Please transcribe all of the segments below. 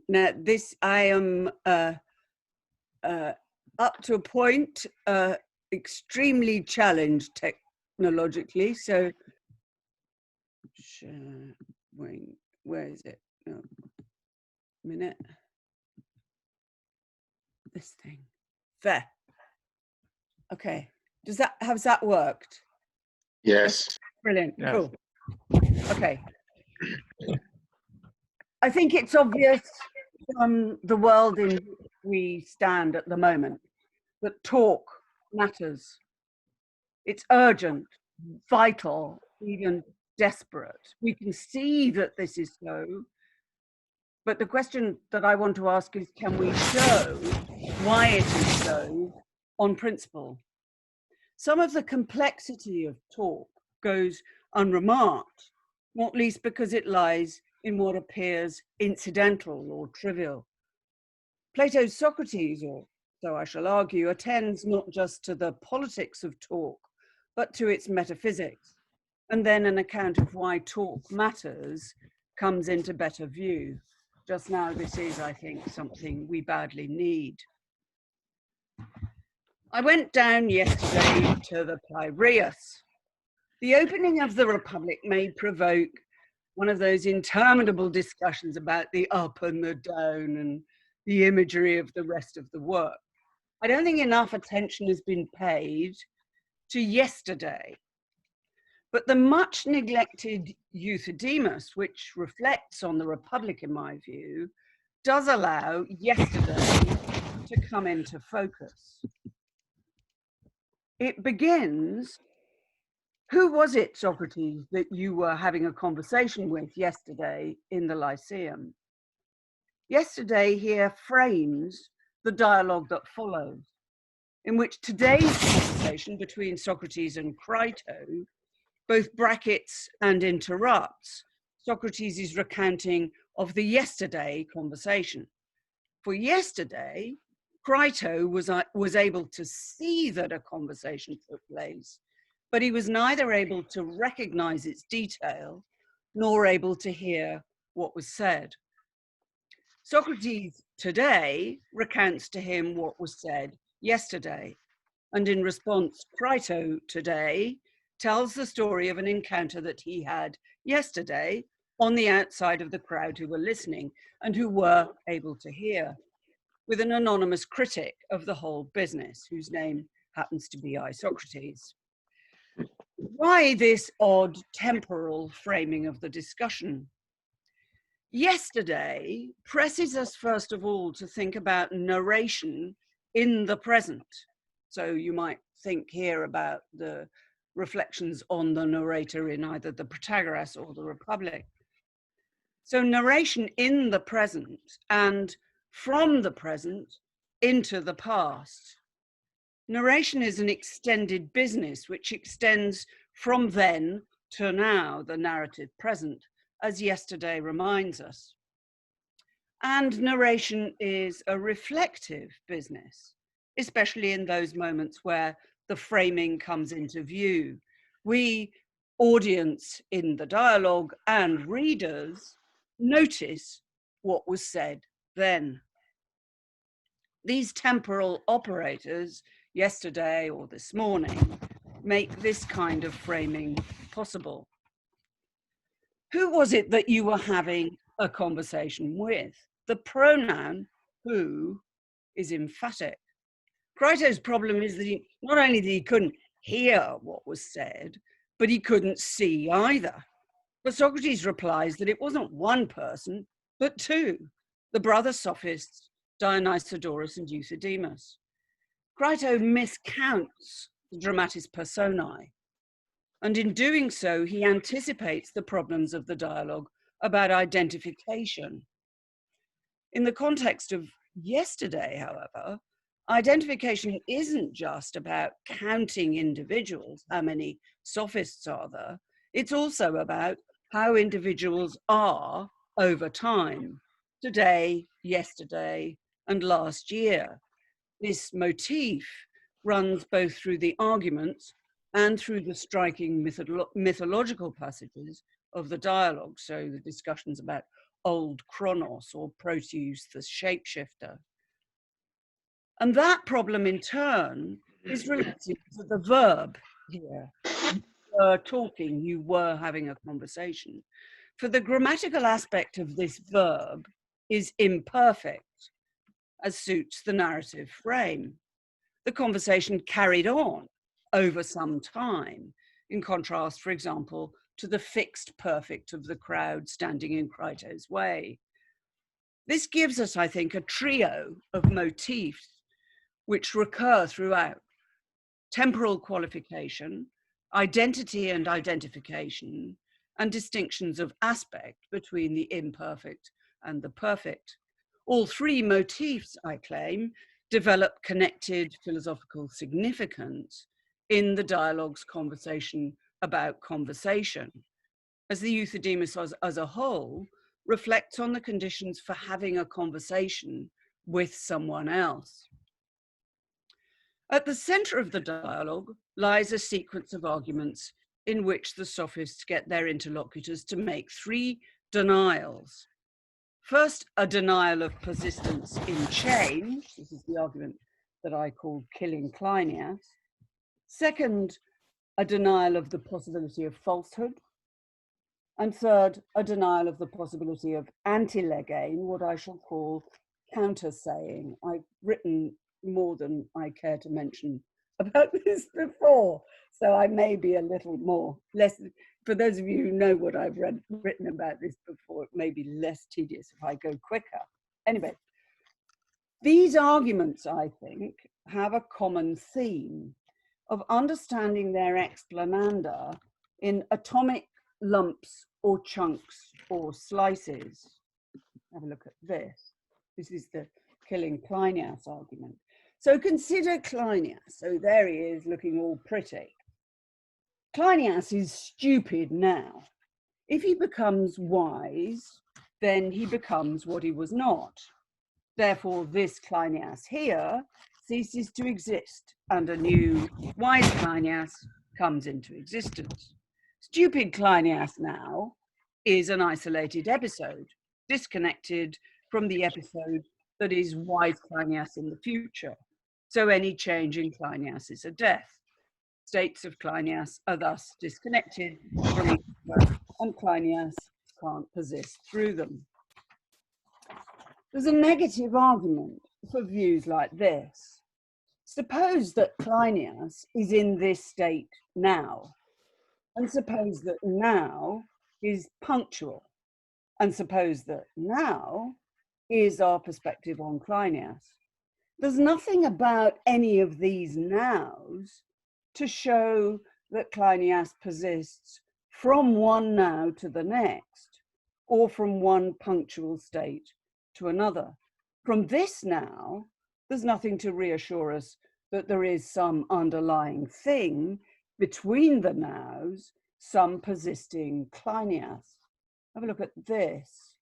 Now, this, I am up to a point extremely challenged technologically. So, wait, where is it? No, minute. This thing. There. Okay. Has that worked? Yes. Brilliant. Yes. Cool. Okay. I think it's obvious from the world in which we stand at the moment that talk matters. It's urgent, vital, even desperate. We can see that this is so, but the question that I want to ask is, can we show why it is so on principle? Some of the complexity of talk goes unremarked, not least because it lies in what appears incidental or trivial. Plato's Socrates, or so I shall argue, attends not just to the politics of talk, but to its metaphysics. And then an account of why talk matters comes into better view. Just now, this is, I think, something we badly need. I went down yesterday to the Piraeus. The opening of the Republic may provoke one of those interminable discussions about the up and the down and the imagery of the rest of the work. I don't think enough attention has been paid to yesterday, but the much neglected Euthydemus, which reflects on the Republic in my view, does allow yesterday to come into focus. It begins, who was it, Socrates, that you were having a conversation with yesterday in the Lyceum? Yesterday here frames the dialogue that follows, in which today's conversation between Socrates and Crito both brackets and interrupts Socrates' recounting of the yesterday conversation. For yesterday, Crito was able to see that a conversation took place, but he was neither able to recognize its detail nor able to hear what was said. Socrates today recounts to him what was said yesterday, and in response, Crito today tells the story of an encounter that he had yesterday on the outside of the crowd who were listening and who were able to hear, with an anonymous critic of the whole business, whose name happens to be I, Socrates. Why this odd temporal framing of the discussion? Yesterday presses us first of all to think about narration in the present. So you might think here about the reflections on the narrator in either the Protagoras or the Republic. So narration in the present and from the present into the past. Narration is an extended business which extends from then to now, the narrative present, as yesterday reminds us. And narration is a reflective business, especially in those moments where the framing comes into view. We, audience in the dialogue and readers, notice what was said then. These temporal operators, yesterday or this morning, make this kind of framing possible. Who was it that you were having a conversation with? The pronoun who is emphatic. Crito's problem is that not only that he couldn't hear what was said, but he couldn't see either. But Socrates replies that it wasn't one person, but two, the brother sophists, Dionysodorus and Euthydemus. Crito miscounts the dramatis personae, and in doing so, he anticipates the problems of the dialogue about identification. In the context of yesterday, however, identification isn't just about counting individuals, how many sophists are there, it's also about how individuals are over time, today, yesterday, and last year. This motif runs both through the arguments and through the striking mythological passages of the dialogue, so the discussions about old Chronos or Proteus the shapeshifter. And that problem in turn is related to the verb here. You were talking, you were having a conversation. For the grammatical aspect of this verb is imperfect, as suits the narrative frame. The conversation carried on over some time, in contrast, for example, to the fixed perfect of the crowd standing in Crito's way. This gives us, I think, a trio of motifs which recur throughout: temporal qualification, identity and identification, and distinctions of aspect between the imperfect and the perfect. All three motifs, I claim, develop connected philosophical significance in the dialogue's conversation about conversation, as the Euthydemus as a whole reflects on the conditions for having a conversation with someone else. At the center of the dialogue lies a sequence of arguments in which the sophists get their interlocutors to make three denials. First, a denial of persistence in change. This is the argument that I called killing Cleinias. Second, a denial of the possibility of falsehood. And third, a denial of the possibility of antilegain, what I shall call counter-saying. I've written more than I care to mention about this before, so I may be a little less, for those of you who know what I've written about this before, it may be less tedious if I go quicker. Anyway, these arguments, I think, have a common theme of understanding their explananda in atomic lumps or chunks or slices. Have a look at this. This is the killing Cleinias argument. So consider Cleinias. So there he is looking all pretty. Cleinias is stupid now. If he becomes wise, then he becomes what he was not. Therefore, this Cleinias here ceases to exist, and a new wise Cleinias comes into existence. Stupid Cleinias now is an isolated episode, disconnected from the episode that is wise Cleinias in the future. So any change in Cleinias is a death. States of Cleinias are thus disconnected from each other, and Cleinias can't persist through them. There's a negative argument for views like this. Suppose that Cleinias is in this state now, and suppose that now is punctual, and suppose that now is our perspective on Cleinias. There's nothing about any of these nows to show that Cleinias persists from one now to the next, or from one punctual state to another. From this now, there's nothing to reassure us that there is some underlying thing between the nows, some persisting Cleinias. Have a look at this.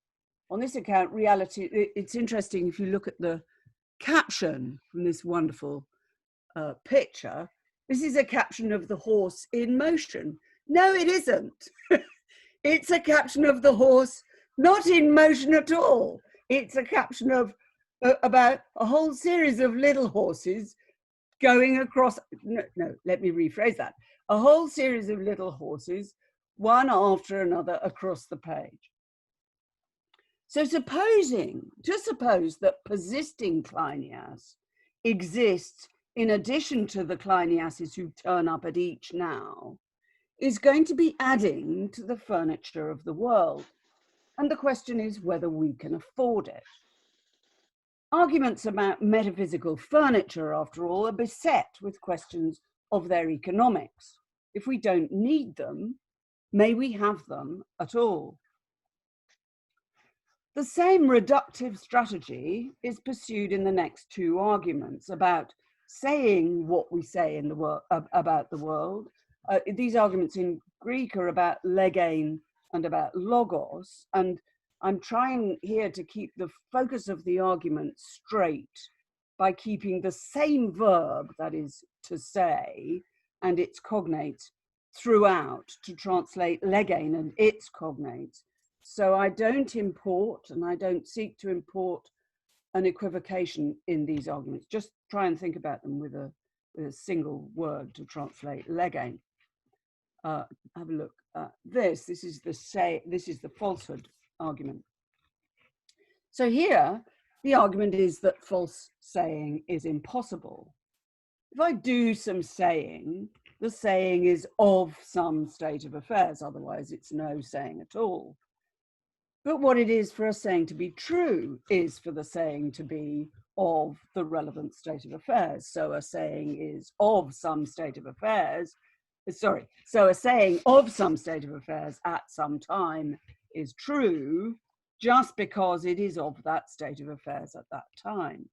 On this account, reality, it's interesting if you look at the caption from this wonderful picture. This is a caption of the horse in motion. No, it isn't. It's a caption of the horse not in motion at all. It's a caption of about a whole series of little horses going across, no, let me rephrase that. A whole series of little horses, one after another across the page. So suppose that persisting Cleinias exists in addition to the Cleiniases who turn up at each now, is going to be adding to the furniture of the world. And the question is whether we can afford it. Arguments about metaphysical furniture, after all, are beset with questions of their economics. If we don't need them, may we have them at all? The same reductive strategy is pursued in the next two arguments about saying what we say in the about the world. These arguments in Greek are about legein and about logos, and I'm trying here to keep the focus of the argument straight by keeping the same verb, that is to say, and its cognates throughout to translate legein and its cognates So I don't import, and I don't seek to import an equivocation in these arguments. Just try and think about them with a single word to translate legain. Have a look at this. This is the falsehood argument. So here, the argument is that false saying is impossible. If I do some saying, the saying is of some state of affairs, otherwise it's no saying at all. But what it is for a saying to be true is for the saying to be of the relevant state of affairs. So a saying is of some state of affairs. So a saying of some state of affairs at some time is true just because it is of that state of affairs at that time.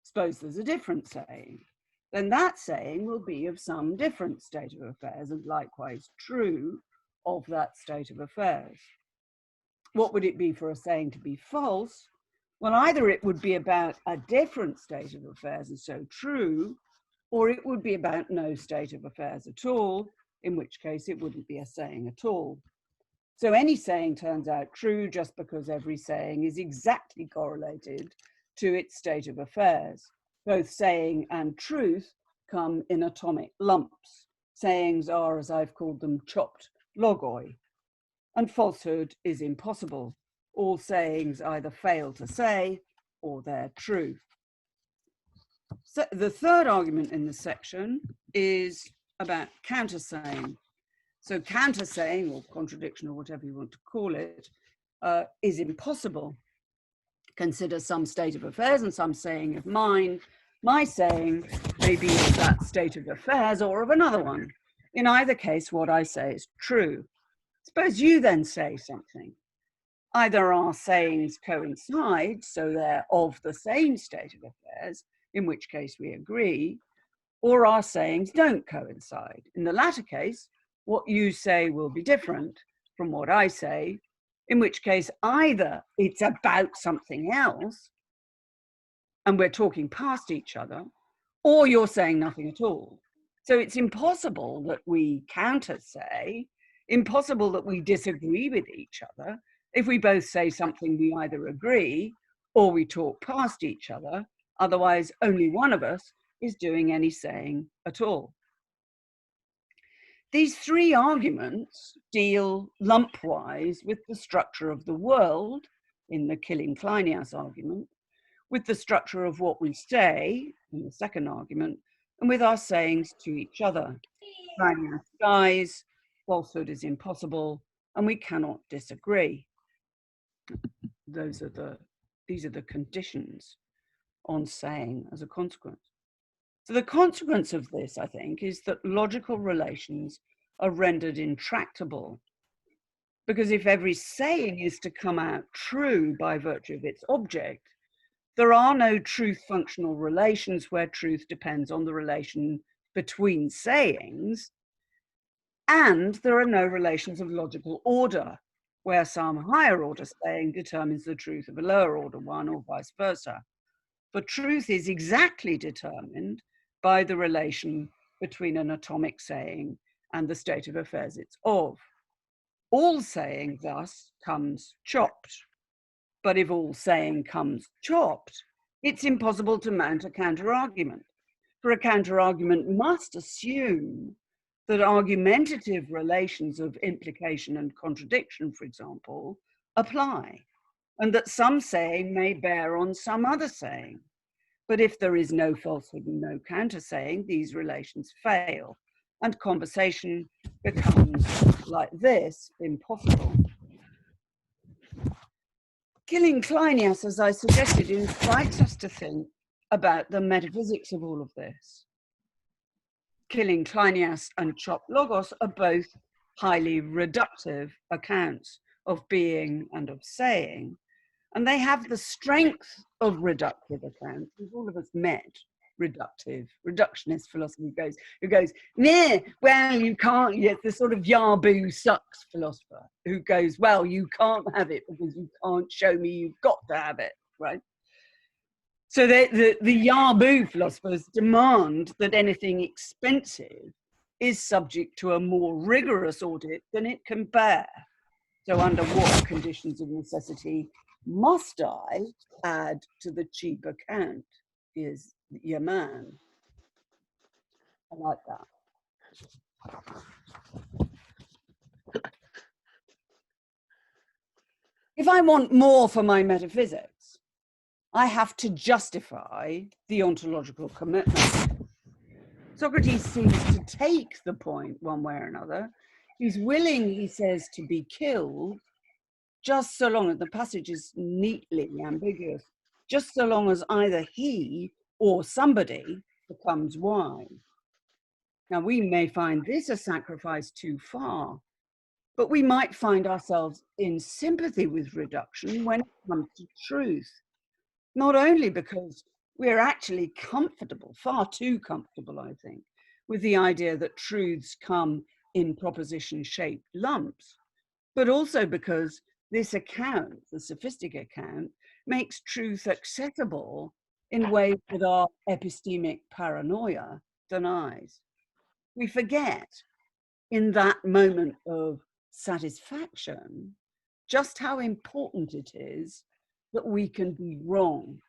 Suppose there's a different saying, then that saying will be of some different state of affairs and likewise true of that state of affairs. What would it be for a saying to be false? Well, either it would be about a different state of affairs and so true, or it would be about no state of affairs at all, in which case it wouldn't be a saying at all. So any saying turns out true just because every saying is exactly correlated to its state of affairs. Both saying and truth come in atomic lumps. Sayings are, as I've called them, chopped logoi. And falsehood is impossible. All sayings either fail to say or they're true. So the third argument in this section is about countersaying. So countersaying, or contradiction, or whatever you want to call it, is impossible. Consider some state of affairs and some saying of mine. My saying may be of that state of affairs or of another one. In either case, what I say is true. Suppose you then say something. Either our sayings coincide, so they're of the same state of affairs, in which case we agree, or our sayings don't coincide. In the latter case, what you say will be different from what I say, in which case either it's about something else, and we're talking past each other, or you're saying nothing at all. So it's impossible that we counter-say, impossible that we disagree with each other. If we both say something, we either agree or we talk past each other. Otherwise, only one of us is doing any saying at all. These three arguments deal lumpwise with the structure of the world in the killing Kleinias argument, with the structure of what we say in the second argument, and with our sayings to each other. Kleinias dies, falsehood is impossible, and we cannot disagree. These are the conditions on saying as a consequence. So the consequence of this, I think, is that logical relations are rendered intractable, because if every saying is to come out true by virtue of its object, there are no truth functional relations where truth depends on the relation between sayings, and there are no relations of logical order where some higher order saying determines the truth of a lower order one, or vice versa. For truth is exactly determined by the relation between an atomic saying and the state of affairs it's of. All saying thus comes chopped. But if all saying comes chopped, it's impossible to mount a counter-argument. For a counter-argument must assume that argumentative relations of implication and contradiction, for example, apply, and that some saying may bear on some other saying. But if there is no falsehood and no counter-saying, these relations fail, and conversation becomes, like this, impossible. Killing Kleinias, as I suggested, invites us to think about the metaphysics of all of this. Killing Kleinias and chopped logos are both highly reductive accounts of being and of saying, and they have the strength of reductive accounts. We've all of us met reductionist philosophy who goes, nah, well, you can't, it's the sort of Yabu sucks philosopher who goes, well, you can't have it because you can't show me you've got to have it, right? So the Yabu philosophers demand that anything expensive is subject to a more rigorous audit than it can bear. So under what conditions of necessity must I add to the cheap account is your man. I like that. If I want more for my metaphysics, I have to justify the ontological commitment. Socrates seems to take the point one way or another. He's willing, he says, to be killed, just so long as the passage is neatly ambiguous, just so long as either he or somebody becomes wise. Now, we may find this a sacrifice too far, but we might find ourselves in sympathy with reduction when it comes to truth, not only because we're actually comfortable, far too comfortable, I think, with the idea that truths come in proposition-shaped lumps, but also because this account, the sophistic account, makes truth accessible in ways that our epistemic paranoia denies. We forget in that moment of satisfaction just how important it is that we can be wrong.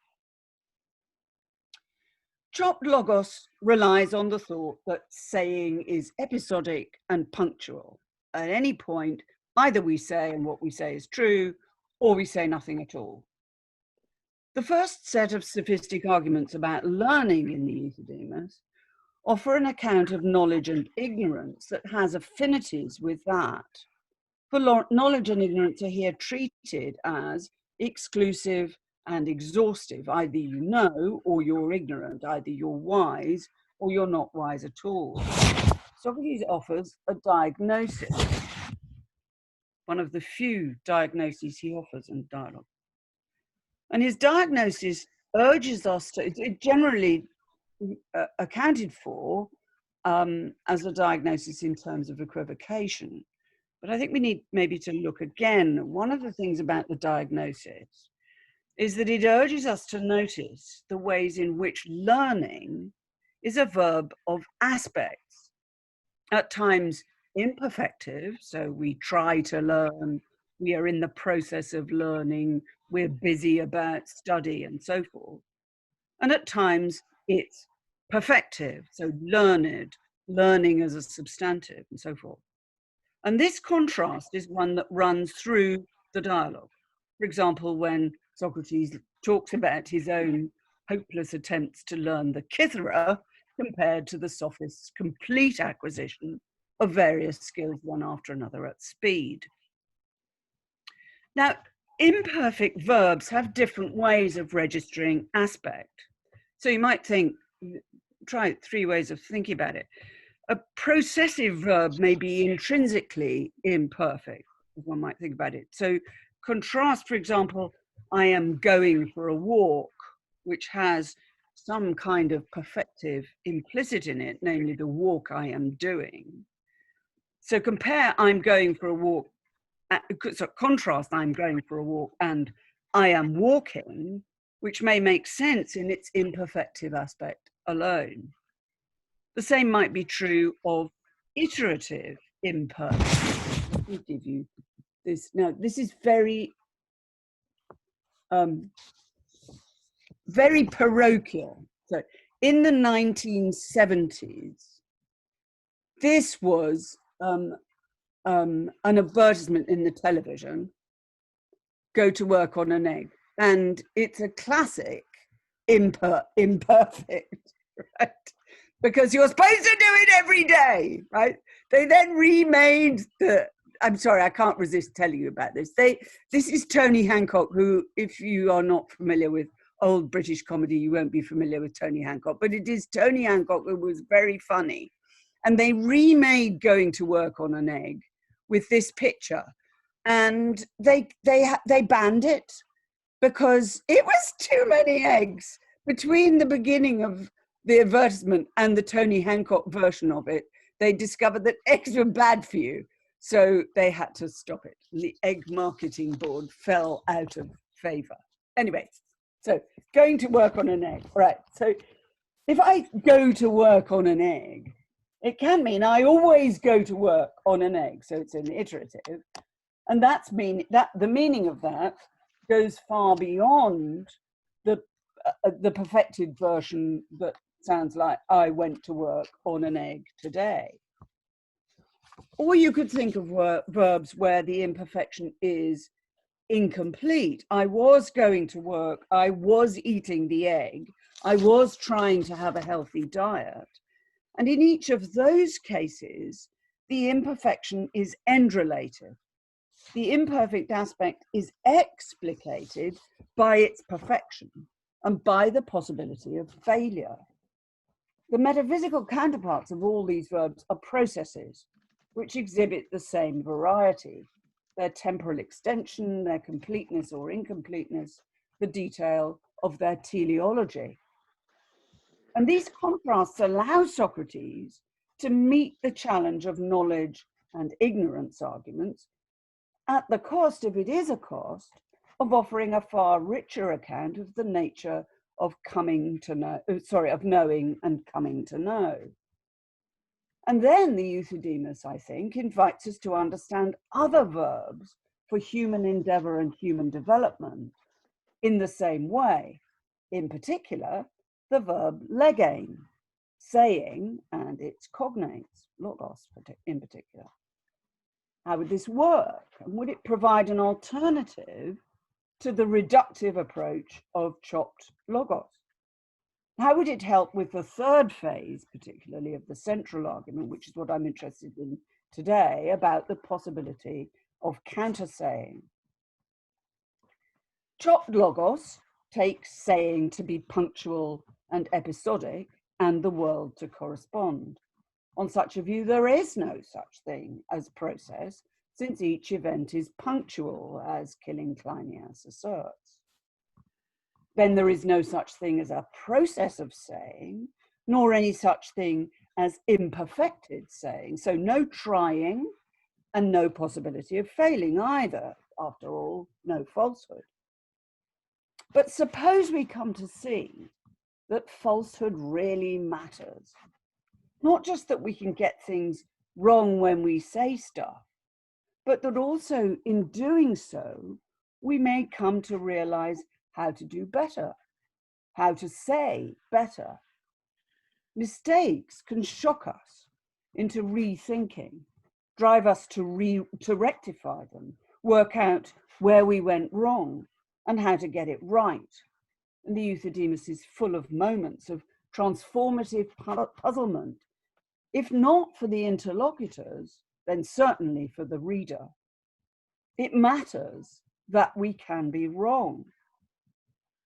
Chopped logos relies on the thought that saying is episodic and punctual. At any point, either we say and what we say is true, or we say nothing at all. The first set of sophistic arguments about learning in the Euthydemus offer an account of knowledge and ignorance that has affinities with that. For knowledge and ignorance are here treated as exclusive and exhaustive. Either you know or you're ignorant, either you're wise or you're not wise at all. Socrates offers a diagnosis, one of the few diagnoses he offers in dialogue. And his diagnosis urges us to, it generally accounted for as a diagnosis in terms of equivocation. But I think we need maybe to look again. One of the things about the diagnosis is that it urges us to notice the ways in which learning is a verb of aspects, at times imperfective, so we try to learn, we are in the process of learning, we're busy about study and so forth, and at times it's perfective, so learned, learning as a substantive and so forth. And this contrast is one that runs through the dialogue. For example, when Socrates talks about his own hopeless attempts to learn the Cythera compared to the sophists' complete acquisition of various skills one after another at speed. Now, imperfect verbs have different ways of registering aspect. So you might think, try 3 ways of thinking about it. A processive verb may be intrinsically imperfect, as one might think about it. So contrast, for example, I am going for a walk, which has some kind of perfective implicit in it, namely the walk I am doing. So compare I'm going for a walk, so contrast I'm going for a walk and I am walking, which may make sense in its imperfective aspect alone. The same might be true of iterative imperfect. Let me give you this. Now, this is very, very parochial. So in the 1970s, this was an advertisement in the television, go to work on an egg. And it's a classic imperfect, right? Because you're supposed to do it every day, right? They then remade the, I'm sorry, I can't resist telling you about this. This is Tony Hancock, who, if you are not familiar with old British comedy, you won't be familiar with Tony Hancock, but it is Tony Hancock who was very funny. And they remade Going to Work on an Egg with this picture. And they banned it because it was too many eggs. Between the beginning of the advertisement and the Tony Hancock version of it, they discovered that eggs were bad for you. So they had to stop it. The egg marketing board fell out of favor. Anyway, so going to work on an egg. Right, so if I go to work on an egg, it can mean I always go to work on an egg. So it's an iterative. And the meaning of that goes far beyond the perfected version that sounds like I went to work on an egg today. Or you could think of verbs where the imperfection is incomplete. I was going to work, I was eating the egg, I was trying to have a healthy diet. And in each of those cases, the imperfection is end-related. The imperfect aspect is explicated by its perfection and by the possibility of failure. The metaphysical counterparts of all these verbs are processes which exhibit the same variety, their temporal extension, their completeness or incompleteness, the detail of their teleology. And these contrasts allow Socrates to meet the challenge of knowledge and ignorance arguments at the cost, if it is a cost, of offering a far richer account of the nature of of knowing and coming to know. And then the Euthydemus, I think, invites us to understand other verbs for human endeavor and human development in the same way. In particular, the verb legein, saying, and its cognates, logos in particular. How would this work? And would it provide an alternative to the reductive approach of chopped logos? How would it help with the third phase, particularly of the central argument, which is what I'm interested in today, about the possibility of counter-saying? Chopped logos takes saying to be punctual and episodic and the world to correspond. On such a view, there is no such thing as process, since each event is punctual, as Killing Kleinias asserts. Then there is no such thing as a process of saying, nor any such thing as imperfected saying. So no trying and no possibility of failing either. After all, no falsehood. But suppose we come to see that falsehood really matters. Not just that we can get things wrong when we say stuff, but that also in doing so, we may come to realize how to do better, how to say better. Mistakes can shock us into rethinking, drive us to rectify them, work out where we went wrong and how to get it right. And the Euthydemus is full of moments of transformative puzzlement, if not for the interlocutors, then certainly for the reader. It matters that we can be wrong.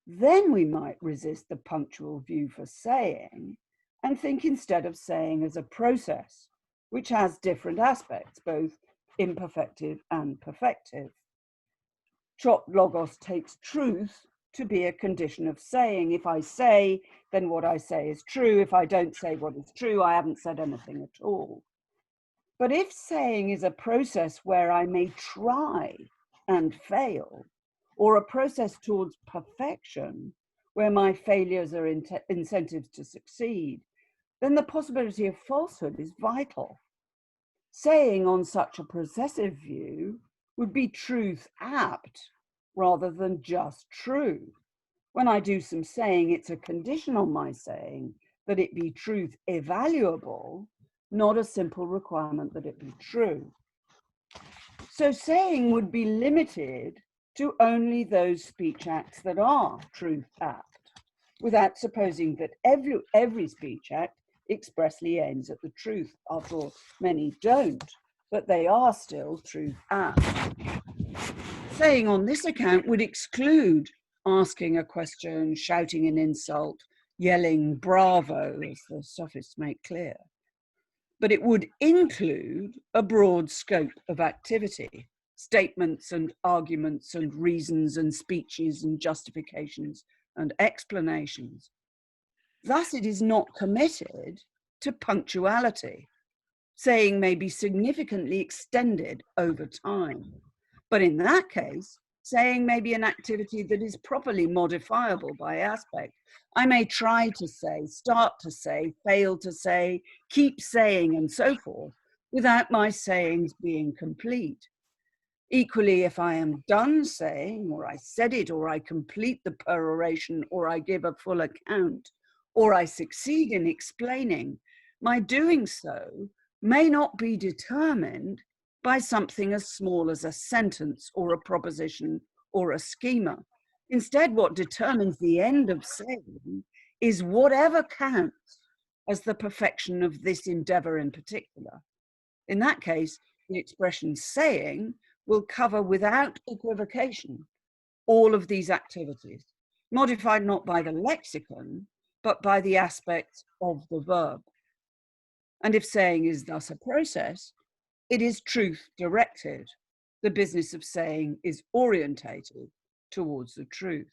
Then we might resist the punctual view for saying and think instead of saying as a process, which has different aspects, both imperfective and perfective. Chopped logos takes truth to be a condition of saying. If I say, then what I say is true. If I don't say what is true, I haven't said anything at all. But if saying is a process where I may try and fail, or a process towards perfection, where my failures are incentives to succeed, then the possibility of falsehood is vital. Saying on such a processive view would be truth apt rather than just true. When I do some saying, it's a condition on my saying that it be truth evaluable, not a simple requirement that it be true. So saying would be limited to only those speech acts that are truth apt, without supposing that every speech act expressly aims at the truth. After all, many don't, but they are still truth apt. Saying on this account would exclude asking a question, shouting an insult, yelling bravo, as the sophists make clear. But it would include a broad scope of activity, statements and arguments and reasons and speeches and justifications and explanations. Thus, it is not committed to punctuality. Saying may be significantly extended over time. But in that case, saying may be an activity that is properly modifiable by aspect. I may try to say, start to say, fail to say, keep saying, and so forth, without my sayings being complete. Equally, if I am done saying, or I said it, or I complete the peroration, or I give a full account, or I succeed in explaining, my doing so may not be determined by something as small as a sentence or a proposition or a schema. Instead, what determines the end of saying is whatever counts as the perfection of this endeavor in particular. In that case, the expression saying will cover without equivocation all of these activities, modified not by the lexicon, but by the aspects of the verb. And if saying is thus a process, it is truth directed. The business of saying is orientated towards the truth.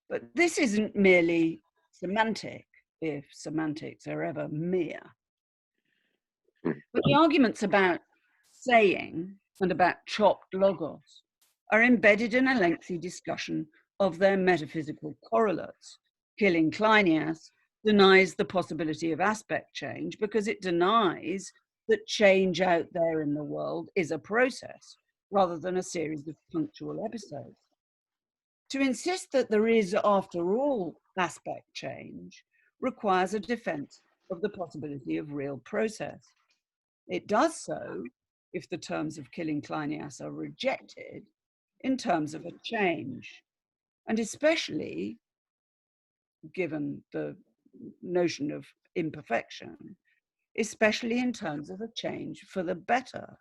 But this isn't merely semantic, if semantics are ever mere. But the arguments about saying and about chopped logos are embedded in a lengthy discussion of their metaphysical correlates. Killing Kleinias denies the possibility of aspect change because it denies that change out there in the world is a process rather than a series of punctual episodes. To insist that there is, after all, aspect change requires a defense of the possibility of real process. It does so if the terms of Killing Kleinias are rejected in terms of a change, and especially given the notion of imperfection, especially in terms of a change for the better,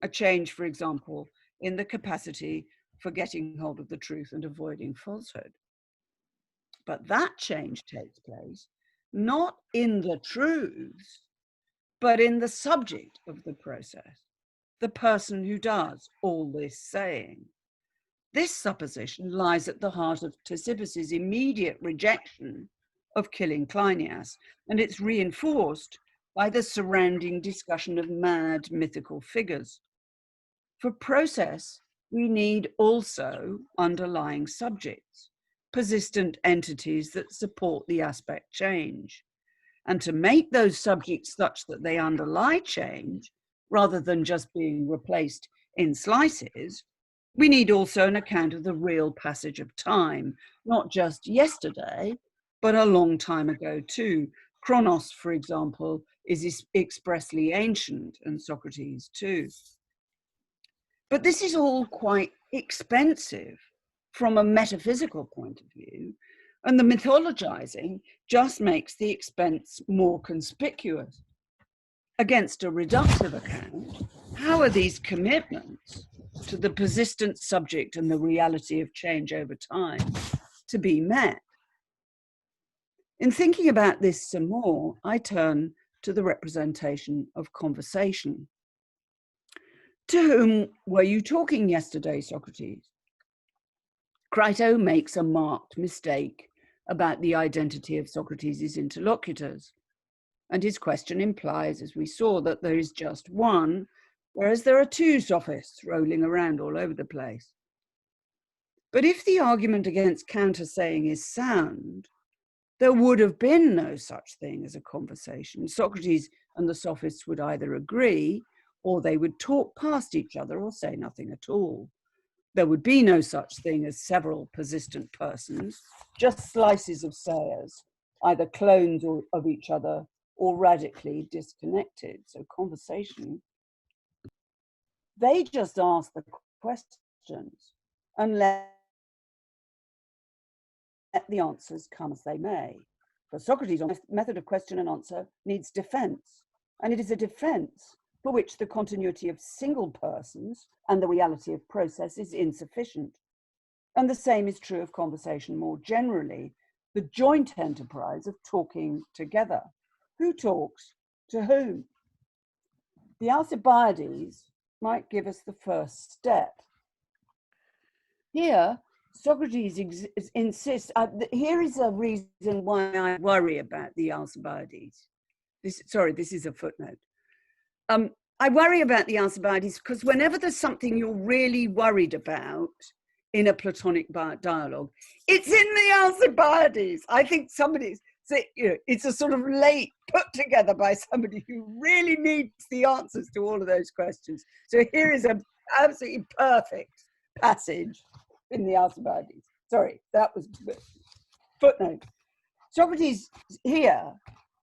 a change, for example, in the capacity for getting hold of the truth and avoiding falsehood. But that change takes place not in the truths, but in the subject of the process, the person who does all this saying. This supposition lies at the heart of Ctesippus's immediate rejection of Killing Kleinias, and it's reinforced by the surrounding discussion of mad mythical figures. For process, we need also underlying subjects, persistent entities that support the aspect change. And to make those subjects such that they underlie change, rather than just being replaced in slices, we need also an account of the real passage of time, not just yesterday, but a long time ago too. Chronos, for example, is expressly ancient, and Socrates too. But this is all quite expensive from a metaphysical point of view, and the mythologizing just makes the expense more conspicuous. Against a reductive account, how are these commitments to the persistent subject and the reality of change over time to be met? In thinking about this some more, I turn to the representation of conversation. To whom were you talking yesterday, Socrates? Crito makes a marked mistake about the identity of Socrates' interlocutors. And his question implies, as we saw, that there is just one, whereas there are two sophists rolling around all over the place. But if the argument against counter-saying is sound, there would have been no such thing as a conversation. Socrates and the sophists would either agree, or they would talk past each other or say nothing at all. There would be no such thing as several persistent persons, just slices of sayers, either clones of each other or radically disconnected. So conversation, they just ask the questions and let the answers come as they may. For Socrates, the method of question and answer needs defense, and it is a defense for which the continuity of single persons and the reality of process is insufficient. And the same is true of conversation more generally, the joint enterprise of talking together. Who talks to whom? The Alcibiades might give us the first step. Here, Socrates insists, here is a reason why I worry about the Alcibiades. This is a footnote. I worry about the Alcibiades because whenever there's something you're really worried about in a Platonic dialogue, it's in the Alcibiades. I think it's a sort of late put together by somebody who really needs the answers to all of those questions. So here is absolutely perfect passage in the Alcibiades. Sorry, that was footnote. Socrates here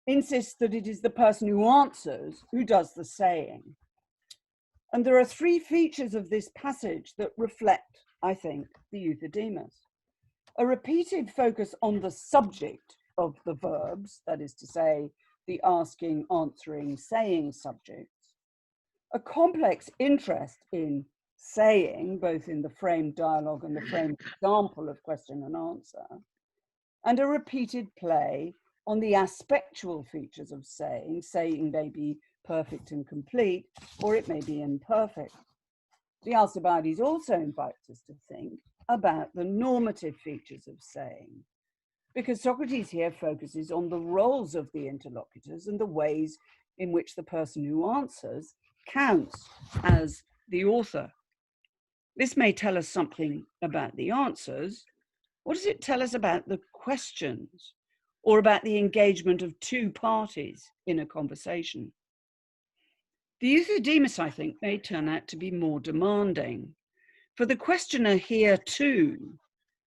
insists that it is the person who answers who does the saying. And there are three features of this passage that reflect, I think, the Euthydemus. A repeated focus on the subject of the verbs, that is to say, the asking, answering, saying subjects. A complex interest in saying, both in the framed dialogue and the framed example of question and answer, and a repeated play on the aspectual features of saying. Saying may be perfect and complete, or it may be imperfect. The Alcibiades also invites us to think about the normative features of saying, because Socrates here focuses on the roles of the interlocutors and the ways in which the person who answers counts as the author. This may tell us something about the answers. What does it tell us about the questions, or about the engagement of two parties in a conversation? The Euthydemus, I think, may turn out to be more demanding, for the questioner here too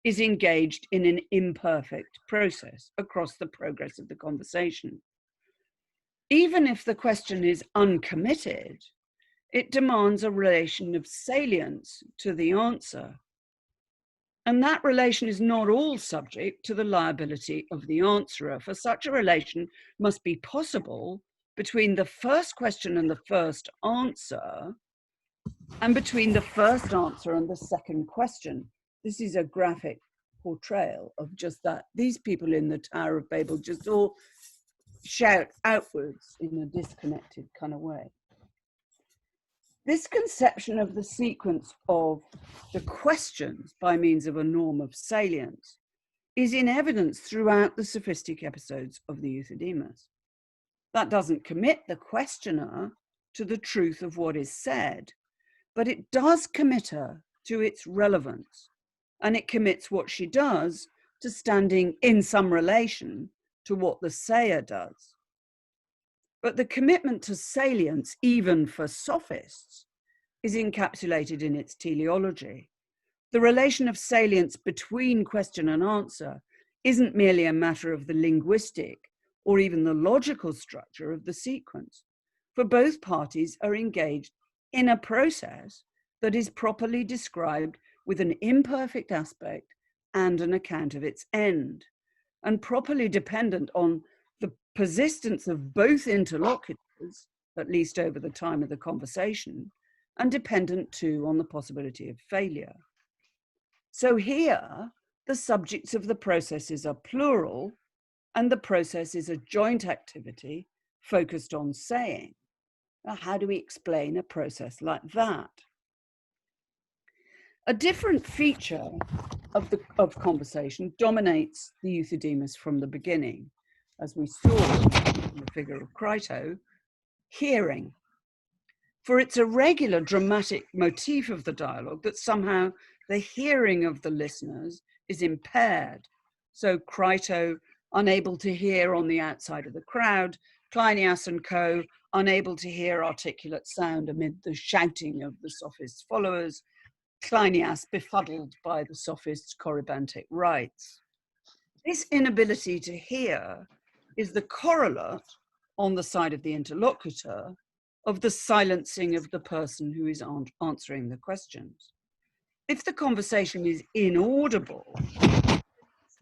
is engaged in an imperfect process across the progress of the conversation. Even if the question is uncommitted, it demands a relation of salience to the answer. And that relation is not all subject to the liability of the answerer, for such a relation must be possible between the first question and the first answer, and between the first answer and the second question. This is a graphic portrayal of just that. These people in the Tower of Babel just all shout outwards in a disconnected kind of way. This conception of the sequence of the questions by means of a norm of salience is in evidence throughout the sophistic episodes of the Euthydemus. That doesn't commit the questioner to the truth of what is said, but it does commit her to its relevance, and it commits what she does to standing in some relation to what the sayer does. But the commitment to salience, even for sophists, is encapsulated in its teleology. The relation of salience between question and answer isn't merely a matter of the linguistic or even the logical structure of the sequence, for both parties are engaged in a process that is properly described with an imperfect aspect and an account of its end, and properly dependent on the persistence of both interlocutors, at least over the time of the conversation, and dependent too on the possibility of failure. So here, the subjects of the processes are plural, and the process is a joint activity focused on saying. Now, how do we explain a process like that? A different feature of conversation dominates the Euthydemus from the beginning, as we saw in the figure of Crito: hearing. For it's a regular dramatic motif of the dialogue that somehow the hearing of the listeners is impaired. So Crito, unable to hear on the outside of the crowd; Cleinias and co, unable to hear articulate sound amid the shouting of the sophist's followers; Cleinias befuddled by the sophist's corybantic rites. This inability to hear is the correlate, on the side of the interlocutor, of the silencing of the person who is answering the questions. If the conversation is inaudible, it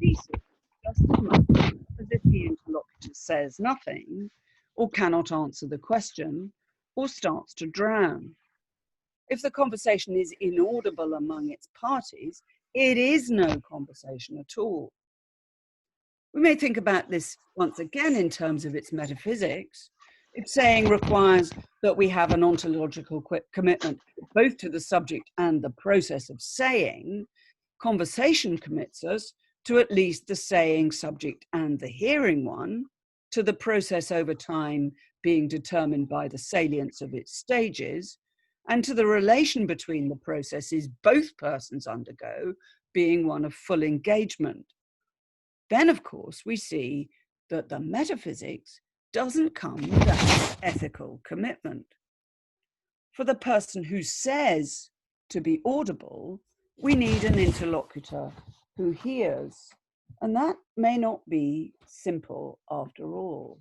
ceases just as much as if the interlocutor says nothing, or cannot answer the question, or starts to drown. If the conversation is inaudible among its parties, it is no conversation at all. We may think about this once again in terms of its metaphysics. If saying requires that we have an ontological commitment both to the subject and the process of saying, conversation commits us to at least the saying subject and the hearing one, to the process over time being determined by the salience of its stages, and to the relation between the processes both persons undergo being one of full engagement. Then, of course, we see that the metaphysics doesn't come without ethical commitment. For the person who says to be audible, we need an interlocutor who hears, and that may not be simple after all.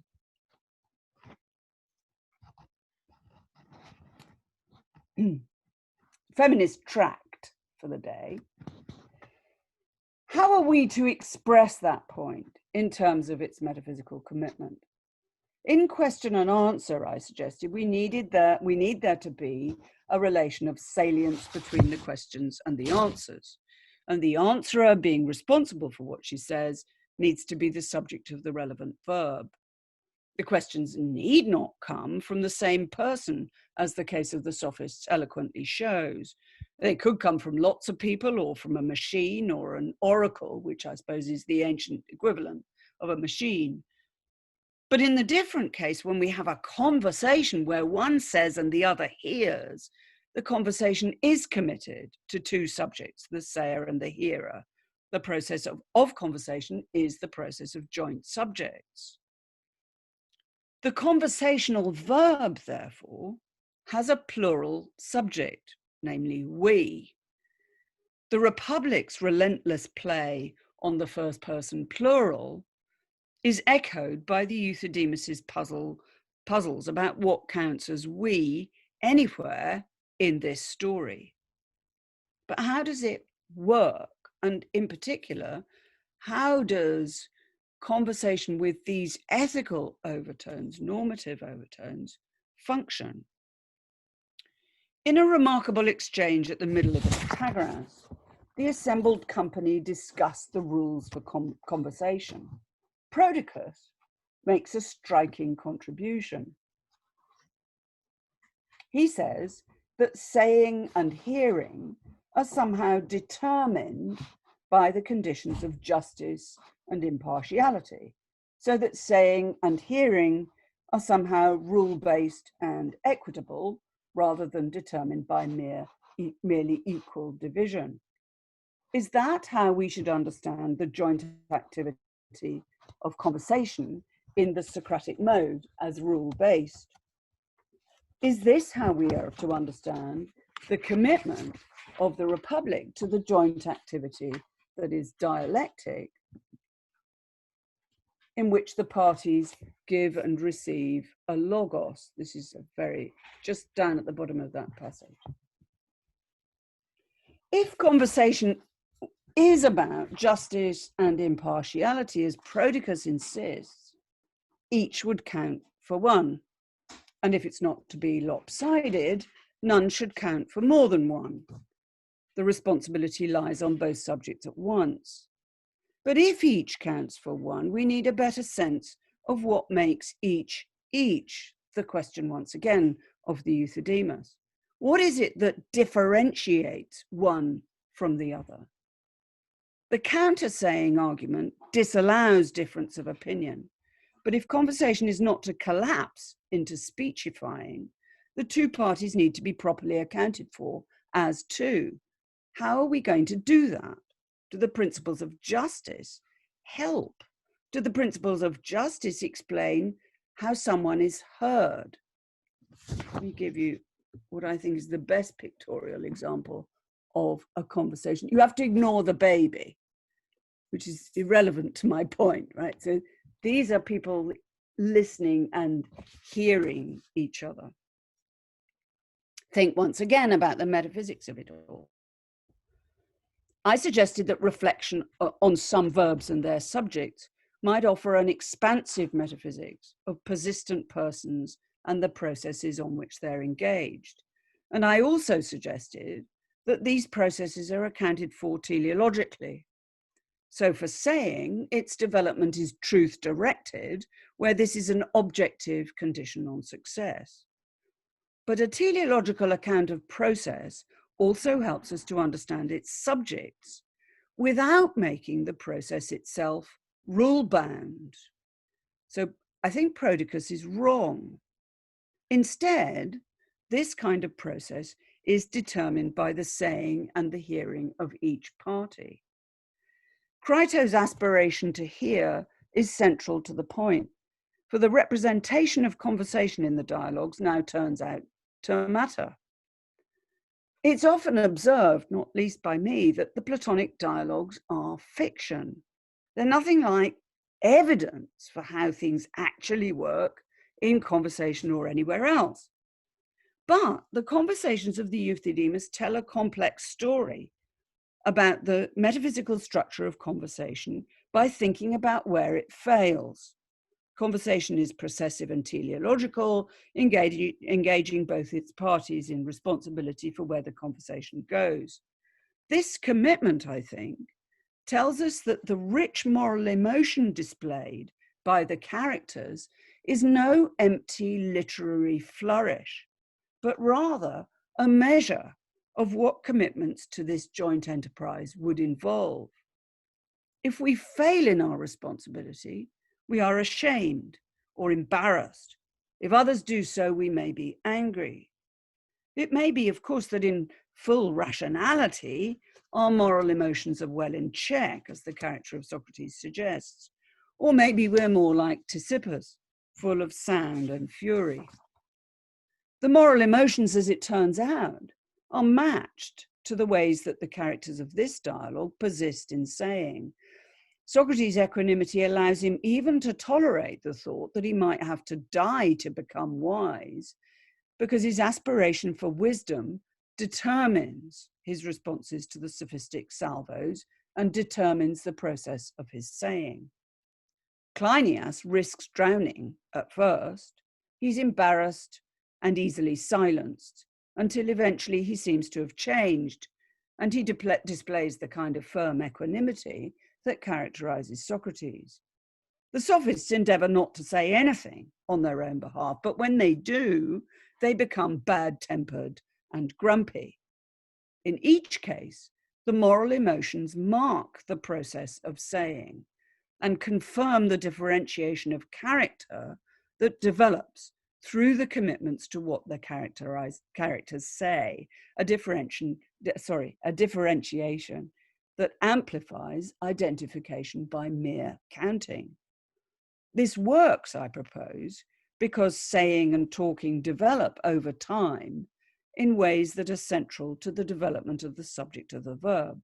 Feminist tract for the day. How are we to express that point in terms of its metaphysical commitment? In question and answer, I suggested we need there to be a relation of salience between the questions and the answers. And the answerer, being responsible for what she says, needs to be the subject of the relevant verb. The questions need not come from the same person, as the case of the sophists eloquently shows. They could come from lots of people, or from a machine, or an oracle, which I suppose is the ancient equivalent of a machine. But in the different case, when we have a conversation where one says and the other hears, the conversation is committed to two subjects, the sayer and the hearer. The process of conversation is the process of joint subjects. The conversational verb, therefore, has a plural subject, namely we. The Republic's relentless play on the first person plural is echoed by the Euthydemus' puzzles about what counts as we anywhere in this story. But how does it work? And in particular, how does conversation with these ethical overtones, normative overtones, function? In a remarkable exchange at the middle of the Protagoras, the assembled company discussed the rules for conversation. Prodicus makes a striking contribution. He says that saying and hearing are somehow determined by the conditions of justice and impartiality, so that saying and hearing are somehow rule-based and equitable rather than determined by merely equal division. Is that how we should understand the joint activity of conversation in the Socratic mode as rule-based? Is this how we are to understand the commitment of the Republic to the joint activity that is dialectic, in which the parties give and receive a logos? This is just down at the bottom of that passage. If conversation is about justice and impartiality, as Prodicus insists, each would count for one. And if it's not to be lopsided, none should count for more than one. The responsibility lies on both subjects at once. But if each counts for one, we need a better sense of what makes each. The question once again of the Euthydemus. What is it that differentiates one from the other? The counter-saying argument disallows difference of opinion. But if conversation is not to collapse into speechifying, the two parties need to be properly accounted for as two. How are we going to do that? Do the principles of justice help? Do the principles of justice explain how someone is heard? Let me give you what I think is the best pictorial example of a conversation. You have to ignore the baby, which is irrelevant to my point, right? So these are people listening and hearing each other. Think once again about the metaphysics of it all. I suggested that reflection on some verbs and their subjects might offer an expansive metaphysics of persistent persons and the processes on which they're engaged. And I also suggested that these processes are accounted for teleologically. So for saying, its development is truth-directed, where this is an objective condition on success. But a teleological account of process also helps us to understand its subjects without making the process itself rule-bound. So I think Prodicus is wrong. Instead, this kind of process is determined by the saying and the hearing of each party. Crito's aspiration to hear is central to the point, for the representation of conversation in the dialogues now turns out to matter. It's often observed, not least by me, that the Platonic dialogues are fiction. They're nothing like evidence for how things actually work in conversation or anywhere else. But the conversations of the Euthydemus tell a complex story about the metaphysical structure of conversation by thinking about where it fails. Conversation is processive and teleological, engaging both its parties in responsibility for where the conversation goes. This commitment, I think, tells us that the rich moral emotion displayed by the characters is no empty literary flourish, but rather a measure of what commitments to this joint enterprise would involve. If we fail in our responsibility, we are ashamed or embarrassed. If others do so, we may be angry. It may be, of course, that in full rationality, our moral emotions are well in check, as the character of Socrates suggests. Or maybe we're more like Ctesippus, full of sound and fury. The moral emotions, as it turns out, are matched to the ways that the characters of this dialogue persist in saying. Socrates' equanimity allows him even to tolerate the thought that he might have to die to become wise, because his aspiration for wisdom determines his responses to the sophistic salvos and determines the process of his saying. Cleinias risks drowning at first. He's embarrassed and easily silenced until eventually he seems to have changed, and he displays the kind of firm equanimity that characterizes Socrates. The sophists endeavor not to say anything on their own behalf, but when they do, they become bad-tempered and grumpy. In each case, the moral emotions mark the process of saying and confirm the differentiation of character that develops through the commitments to what the characters say, a differentiation that amplifies identification by mere counting. This works, I propose, because saying and talking develop over time in ways that are central to the development of the subject of the verb.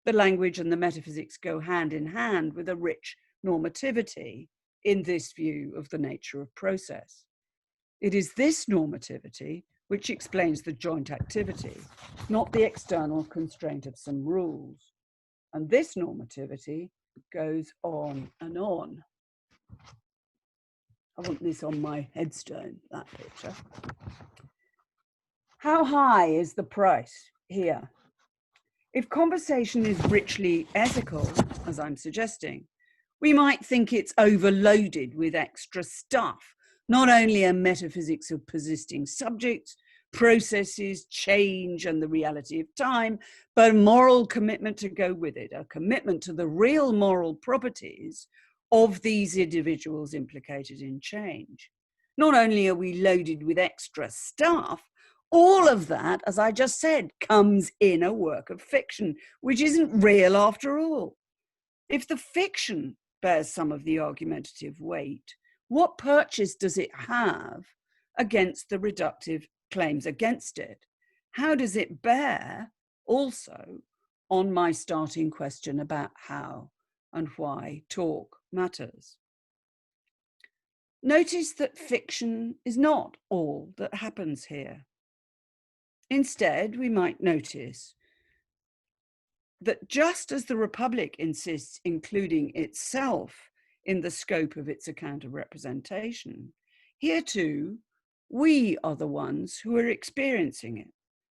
The language and the metaphysics go hand in hand with a rich normativity in this view of the nature of process. It is this normativity which explains the joint activity, not the external constraint of some rules. And this normativity goes on and on. I want this on my headstone, that picture. How high is the price here? If conversation is richly ethical, as I'm suggesting, we might think it's overloaded with extra stuff, not only a metaphysics of persisting subjects, processes, change, and the reality of time, but a moral commitment to go with it, a commitment to the real moral properties of these individuals implicated in change. Not only are we loaded with extra stuff, all of that, as I just said, comes in a work of fiction, which isn't real after all. If the fiction bears some of the argumentative weight, what purchase does it have against the reductive claims against it? How does it bear also on my starting question about how and why talk matters? Notice that fiction is not all that happens here. Instead, we might notice that just as the Republic insists including itself in the scope of its account of representation, here too, we are the ones who are experiencing it,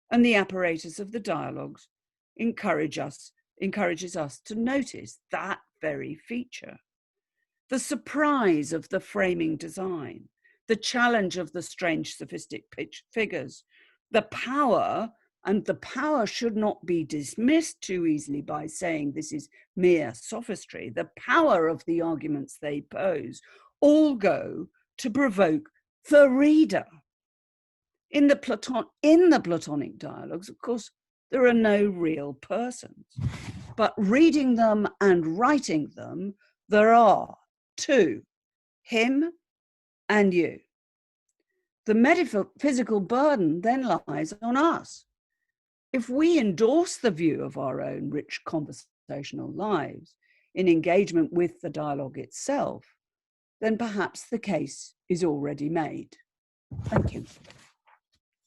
and the apparatus of the dialogues encourages us to notice that very feature. The surprise of the framing design, the challenge of the strange sophistic figures, the power, and the power should not be dismissed too easily by saying this is mere sophistry, the power of the arguments they pose all go to provoke the reader. In the Platonic dialogues, of course, there are no real persons, but reading them and writing them, there are two, him and you. The metaphysical burden then lies on us. If we endorse the view of our own rich conversational lives in engagement with the dialogue itself, then perhaps the case is already made. Thank you.